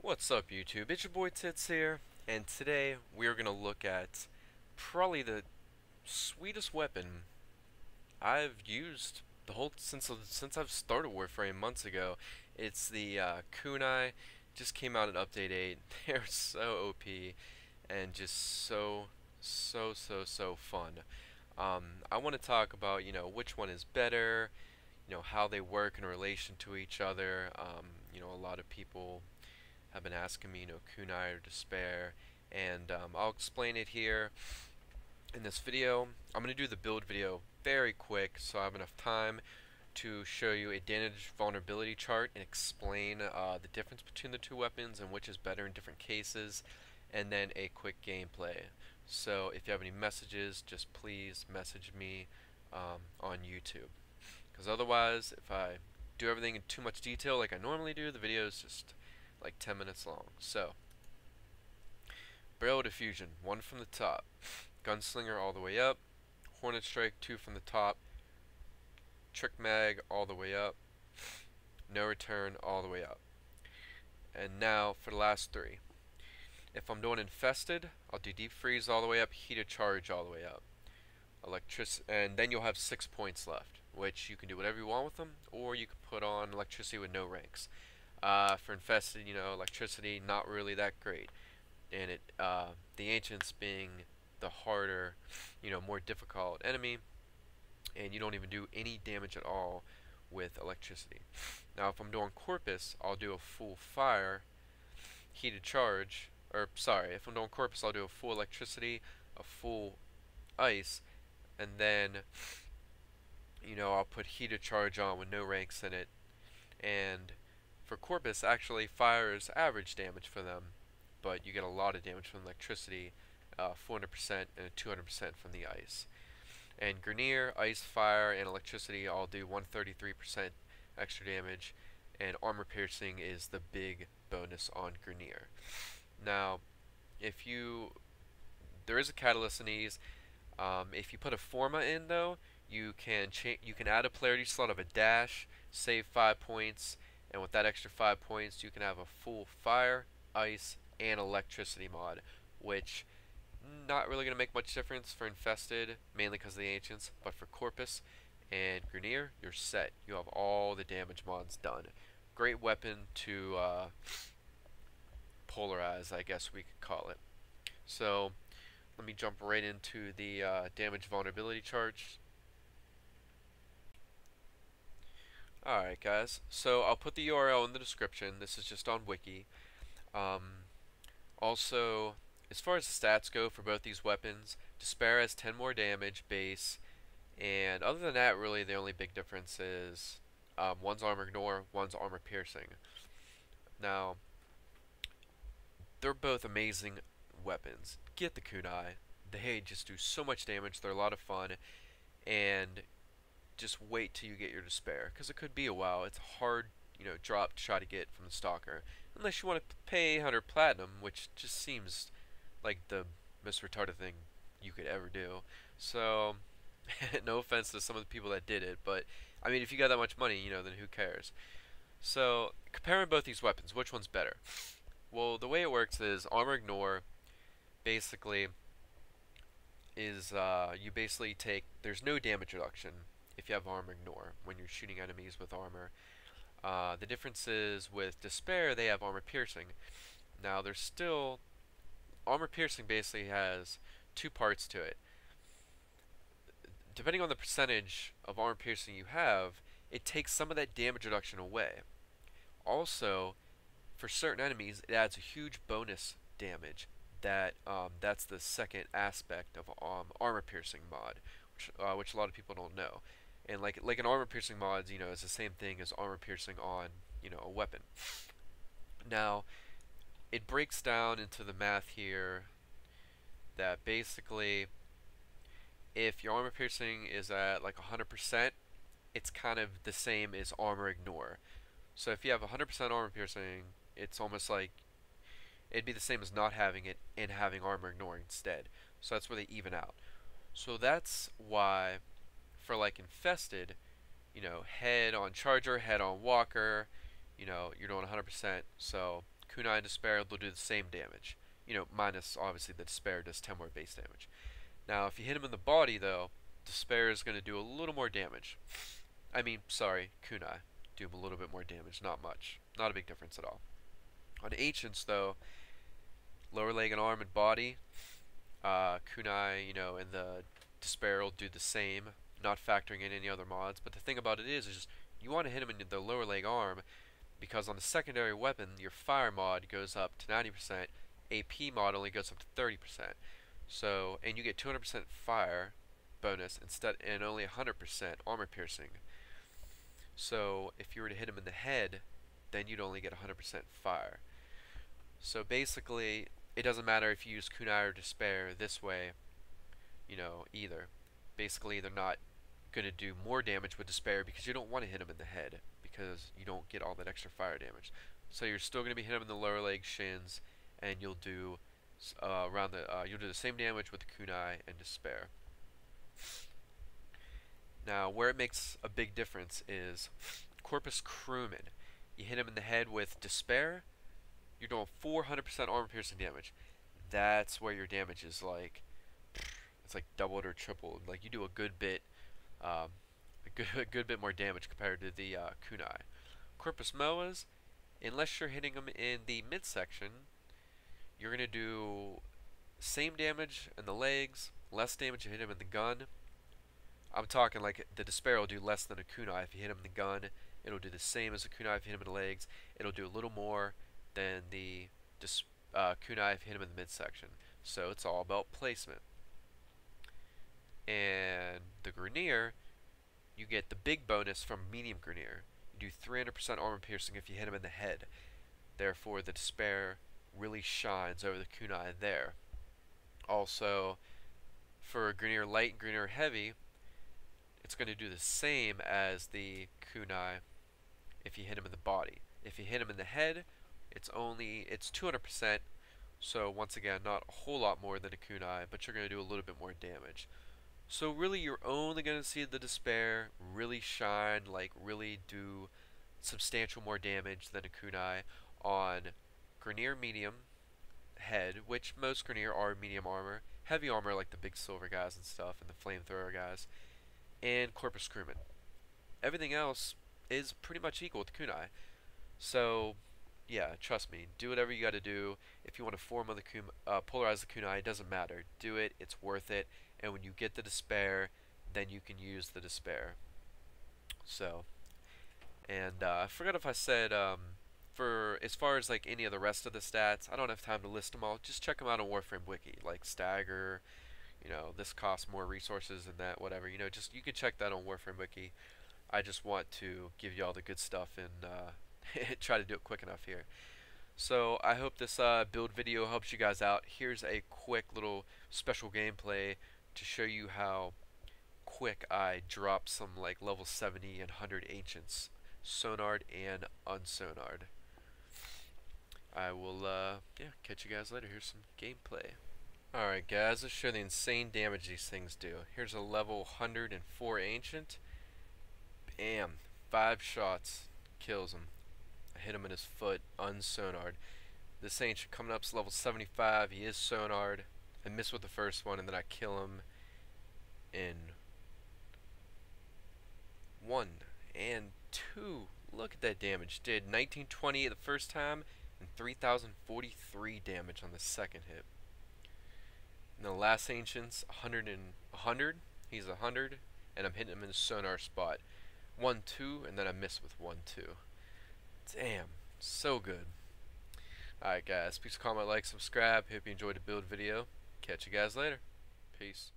What's up, YouTube? It's your boy Tits here, and today we are going to look at probably the sweetest weapon I've used the whole since I've started Warframe months ago. It's the Kunai. Just came out in Update 8. They're so OP and just so fun. I want to talk about which one is better, how they work in relation to each other. A lot of people have been asking me, Kunai or Despair, and I'll explain it here in this video. I'm going to do the build video very quick so I have enough time to show you a damage vulnerability chart and explain the difference between the two weapons and which is better in different cases, and then a quick gameplay. So if you have any messages, just please message me on YouTube, because otherwise, if I do everything in too much detail like I normally do, the video is just like 10 minutes long. So, barrel diffusion, 1 from the top. Gunslinger all the way up. Hornet strike, 2 from the top. Trick mag all the way up. No return all the way up. And now for the last 3. If I'm doing infested, I'll do deep freeze all the way up, heated charge all the way up. And then you'll have 6 points left, which you can do whatever you want with them, or you can put on electricity with no ranks. For infested, electricity, not really that great, and the ancients being the harder, more difficult enemy, and you don't even do any damage at all with electricity. Now, if I'm doing Corpus, I'll do a full fire, heated charge, or sorry, if I'm doing Corpus, I'll do a full electricity, a full ice, and then, I'll put heated charge on with no ranks in it, and for Corpus, actually, fire is average damage for them, but you get a lot of damage from electricity, 400% and 200% from the ice. And Grenier, ice, fire, and electricity all do 133% extra damage, and armor piercing is the big bonus on Grenier. Now, there is a catalyst in these. If you put a Forma in, though, you can add a polarity slot of a dash, save 5 points, and with that extra 5 points, you can have a full fire, ice, and electricity mod, which not really going to make much difference for infested, mainly because of the ancients, but for Corpus and Grenier, you're set. You have all the damage mods done. Great weapon to polarize, I guess we could call it. So let me jump right into the damage vulnerability charts. Alright guys, so I'll put the URL in the description. This is just on Wiki. Also, as far as the stats go for both these weapons, Despair has 10 more damage base, and other than that, really the only big difference is one's armor ignore, one's armor piercing. Now, they're both amazing weapons. Get the Kunai. They just do so much damage, they're a lot of fun, and just wait till you get your Despair, because it could be a while. It's a hard, drop to try to get from the Stalker, unless you want to pay 100 platinum, which just seems like the most retarded thing you could ever do. So, no offense to some of the people that did it, but I mean, if you got that much money, then who cares? So, comparing both these weapons, which one's better? Well, the way it works is armor ignore basically is you basically there's no damage reduction if you have armor ignore when you're shooting enemies with armor. The difference is with Despair, they have armor piercing. Now, there's still armor piercing basically has 2 parts to it. Depending on the percentage of armor piercing you have, it takes some of that damage reduction away. Also, for certain enemies, it adds a huge bonus damage. That's the second aspect of armor piercing mod, which a lot of people don't know. And like an armor piercing mod, is the same thing as armor piercing on, a weapon. Now, it breaks down into the math here that basically, if your armor piercing is at like 100%, it's kind of the same as armor ignore. So if you have 100% armor piercing, it's almost like it'd be the same as not having it and having armor ignore instead. So that's where they even out. So that's why for like infested, head on charger, head on walker, you're doing 100%. So Kunai and Despair, they'll do the same damage. You know, minus obviously the Despair does 10 more base damage. Now, if you hit him in the body, though, Despair is going to do a little more damage. I mean, sorry, Kunai. Do a little bit more damage, not much. Not a big difference at all. On Ancients, though, lower leg and arm and body, Kunai, you know, and the Despair will do the same, not factoring in any other mods. But the thing about it is just you want to hit him in the lower leg arm because on the secondary weapon, your fire mod goes up to 90%, AP mod only goes up to 30%. So, and you get 200% fire bonus instead, and only 100% armor piercing. So, if you were to hit him in the head, then you'd only get 100% fire. So basically, it doesn't matter if you use Kunai or Despair this way, you know, either. Basically, they're not going to do more damage with Despair because you don't want to hit him in the head because you don't get all that extra fire damage. So you're still going to be hitting him in the lower leg, shins, and you'll do you'll do the same damage with Kunai and Despair. Now, where it makes a big difference is Corpus Crewman. You hit him in the head with Despair, you're doing 400% armor piercing damage. That's where your damage is like, it's like doubled or tripled. Like you do a good bit, a good bit more damage compared to the Kunai. Corpus Moas, unless you're hitting them in the midsection, you're gonna do same damage in the legs, less damage you hit him in the gun. I'm talking like the Despair will do less than a Kunai if you hit him in the gun. It'll do the same as a Kunai if you hit him in the legs. It'll do a little more than the Kunai if you hit him in the midsection. So it's all about placement. And the Grineer, you get the big bonus from medium Grineer. You do 300% armor piercing if you hit him in the head. Therefore, the Despair really shines over the Kunai there. Also, for Grineer Light and Grineer Heavy, it's going to do the same as the Kunai if you hit him in the body. If you hit him in the head, it's 200%, so once again, not a whole lot more than a Kunai, but you're going to do a little bit more damage. So really, you're only going to see the Despair really shine, like really do substantial more damage than a Kunai on Grineer Medium Head, which most Grineer are medium armor, heavy armor like the big silver guys and stuff, and the flamethrower guys, and Corpus Crewman. Everything else is pretty much equal with Kunai. So, yeah, trust me, do whatever you gotta do. If you want to polarize the Kunai, it doesn't matter. Do it, it's worth it, and when you get the Despair, then you can use the Despair. So, and I forgot if I said, for as far as like any of the rest of the stats, I don't have time to list them all. Just check them out on Warframe Wiki, like Stagger, you know, this costs more resources than that, whatever. You know, just you can check that on Warframe Wiki. I just want to give you all the good stuff and try to do it quick enough here. So I hope this build video helps you guys out. Here's a quick little special gameplay to show you how quick I drop some like level 70 and 100 ancients, sonard and unsonard. I will yeah, catch you guys later. Here's some gameplay. Alright guys, let's show the insane damage these things do. Here's a level 104 ancient. Bam, 5 shots, kills him. I hit him in his foot, unsonard. This ancient coming up is level 75, he is sonard. I miss with the first one and then I kill him in 1 and 2. Look at that damage. Did 1920 the first time and 3043 damage on the second hit. And the last ancient's 100. He's 100 and I'm hitting him in the sonar spot. 1, 2, and then I miss with 1, 2. Damn, so good. Alright guys, please comment, like, subscribe. Hope you enjoyed the build video. Catch you guys later. Peace.